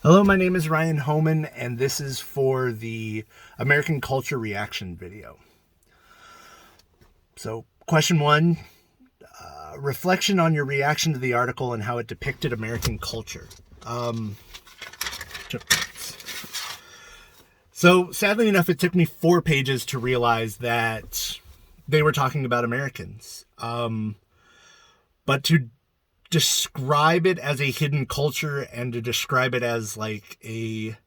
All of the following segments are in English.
Hello, my name is Ryan Homan, and this is for the American Culture Reaction video. So, question one, reflection on your reaction to the article and how it depicted American culture. So, sadly enough, it took me 4 pages to realize that they were talking about Americans. But to describe it as a hidden culture and to describe it as like a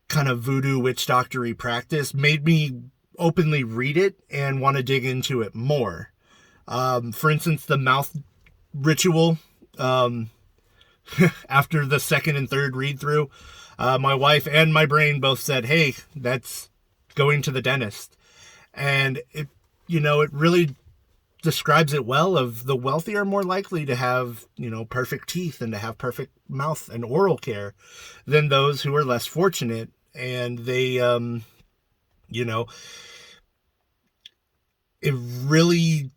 kind of voodoo witch doctory practice made me openly read it and want to dig into it more. For instance, the mouth ritual, after the second and third read through, my wife and my brain both said, hey, that's going to the dentist. And it really describes it well. Of the wealthy are more likely to have, perfect teeth and to have perfect mouth and oral care than those who are less fortunate. And they, it really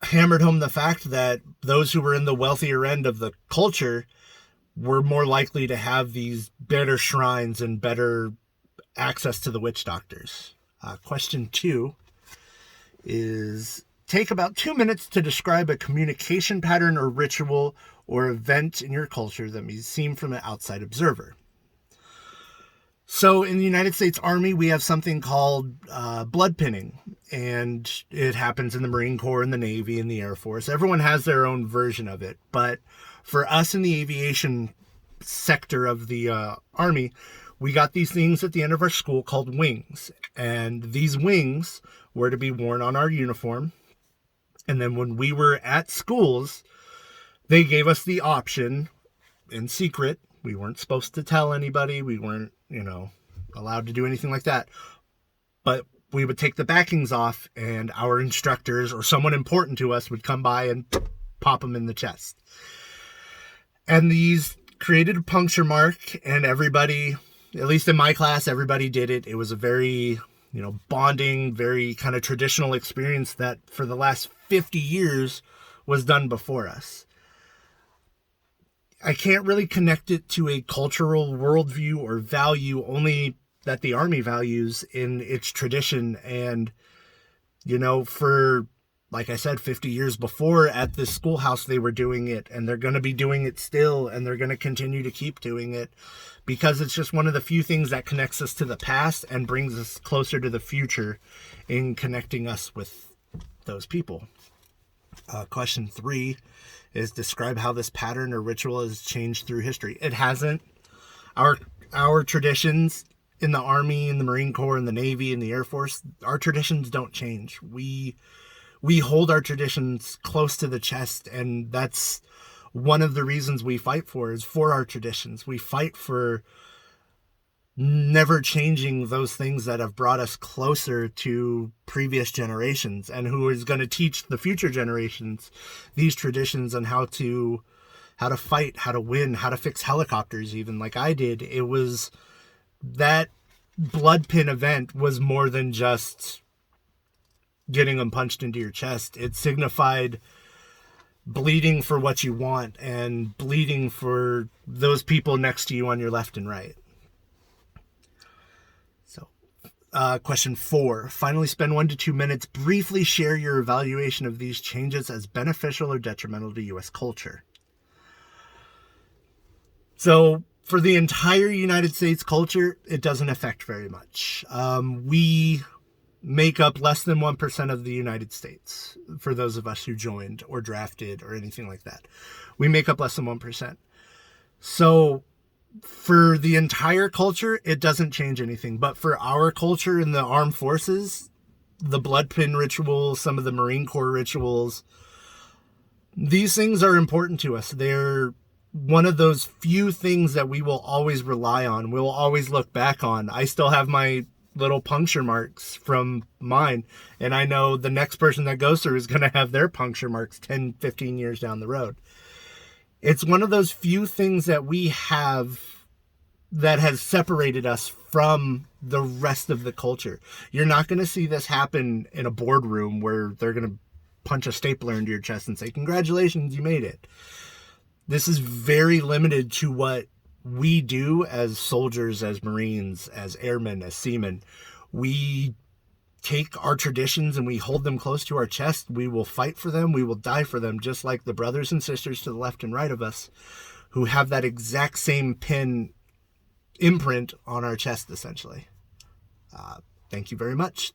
hammered home the fact that those who were in the wealthier end of the culture were more likely to have these better shrines and better access to the witch doctors. Question 2 is, take about 2 minutes to describe a communication pattern or ritual or event in your culture that may seem from an outside observer. So in the United States Army, we have something called blood pinning, and it happens in the Marine Corps and the Navy and the Air Force. Everyone has their own version of it, but for us in the aviation sector of the Army, we got these things at the end of our school called wings, and these wings were to be worn on our uniform. And then when we were at schools, they gave us the option in secret. We weren't supposed to tell anybody. We weren't, allowed to do anything like that. But we would take the backings off, and our instructors or someone important to us would come by and pop them in the chest. And these created a puncture mark, and everybody, at least in my class, everybody did it. It was a very bonding, very kind of traditional experience that for the last 50 years was done before us. I can't really connect it to a cultural worldview or value, only that the Army values in its tradition. And, for, like I said, 50 years before at this schoolhouse, they were doing it, and they're going to be doing it still, and they're going to continue to keep doing it because it's just one of the few things that connects us to the past and brings us closer to the future in connecting us with those people. Question 3 is, describe how this pattern or ritual has changed through history. It hasn't. Our traditions in the Army, in the Marine Corps, in the Navy, in the Air Force, our traditions don't change. We hold our traditions close to the chest, and that's one of the reasons we fight is for our traditions. We fight for never changing those things that have brought us closer to previous generations, and who is going to teach the future generations these traditions and how to fight, how to win, how to fix helicopters, even like I did. It was that blood pin event was more than just getting them punched into your chest. It signified bleeding for what you want and bleeding for those people next to you on your left and right. So, question 4, finally spend 1 to 2 minutes, briefly share your evaluation of these changes as beneficial or detrimental to U.S. culture. So, for the entire United States culture, it doesn't affect very much. We make up less than 1% of the United States, for those of us who joined or drafted or anything like that. We make up less than 1%. So for the entire culture, it doesn't change anything. But for our culture in the armed forces, the blood pin ritual, some of the Marine Corps rituals, these things are important to us. They're one of those few things that we will always rely on. We'll always look back on. I still have my little puncture marks from mine, and I know the next person that goes through is going to have their puncture marks 10, 15 years down the road. It's one of those few things that we have that has separated us from the rest of the culture. You're not going to see this happen in a boardroom where they're going to punch a stapler into your chest and say, congratulations, you made it. This is very limited to what we do as soldiers, as Marines, as airmen, as seamen, we take our traditions and we hold them close to our chest. We will fight for them. We will die for them, just like the brothers and sisters to the left and right of us who have that exact same pin imprint on our chest, essentially. Thank you very much.